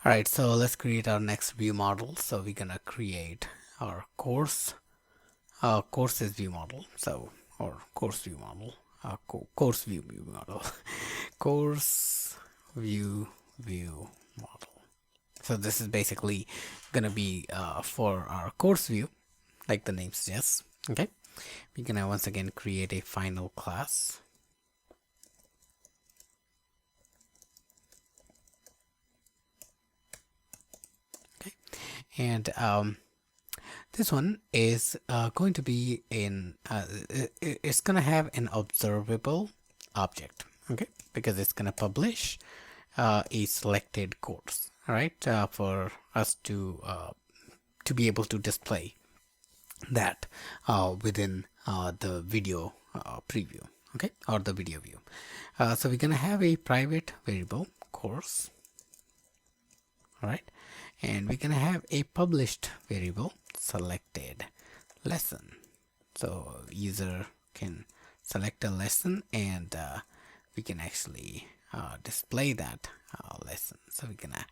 All right, so let's create our next view model. So we're gonna create our course. Course is view model. So or course view model. Course view model. Course view model. So this is basically gonna be for our course view, like the name suggests. Okay, we're gonna once again create a final class. Okay, and this one is going to be in it's going to have an observable object, okay, because it's going to publish a selected course. All right, for us to be able to display that within the video preview, okay, or the video view. So we're going to have a private variable course. All right, and we're going to have a published variable selected lesson. So user can select a lesson, and we can actually display that lesson. So we're gonna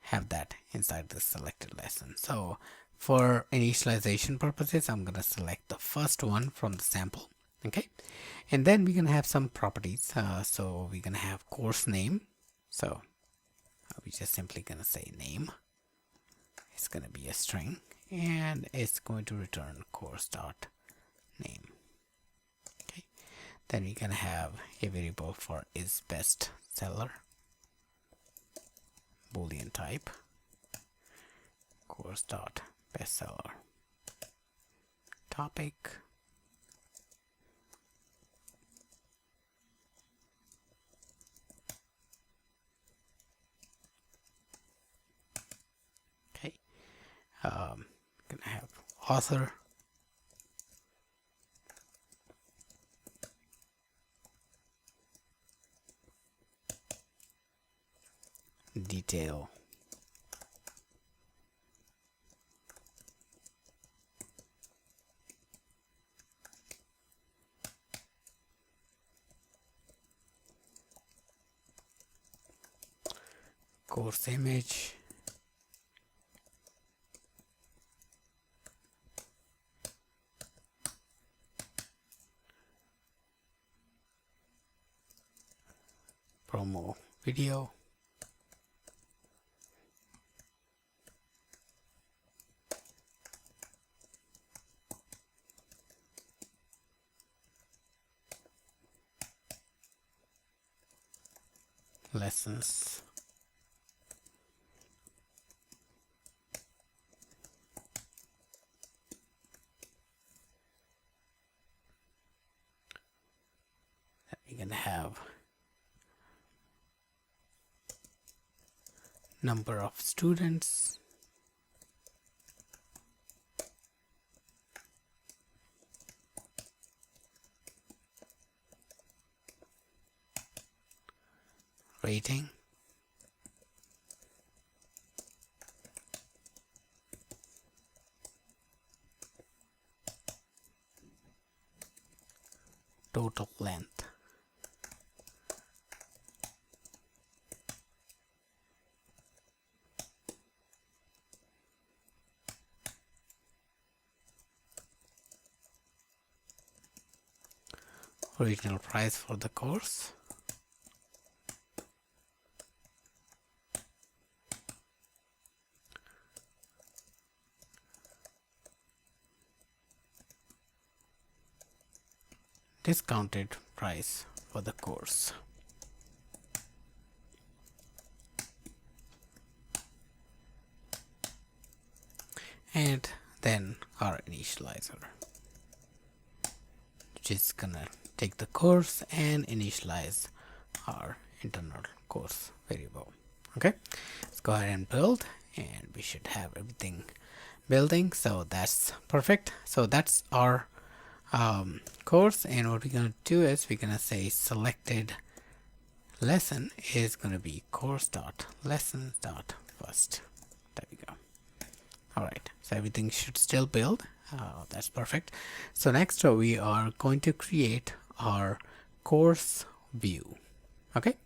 have that inside the selected lesson. So for initialization purposes, I'm gonna select the first one from the sample. Okay, and then we're gonna have some properties. So we're gonna have course name. So we're just simply gonna say name. It's gonna be a string, and it's going to return course dot name. Okay, then we're gonna have a variable for is best seller, boolean type, course dot bestseller, topic, okay, gonna have author, detail, course image, promo video, lessons, we're gonna have number of students, rating, total length, original price for the course, discounted price for the course, and then our initializer, which is gonna take the course and initialize our internal course variable. Okay, let's go ahead and build, and we should have everything building. So that's perfect. So that's our course, and what we're gonna do is we're gonna say selected lesson is gonna be course dot lessons dot first. There we go. All right, so everything should still build. That's perfect. So next we are going to create our course view. Okay,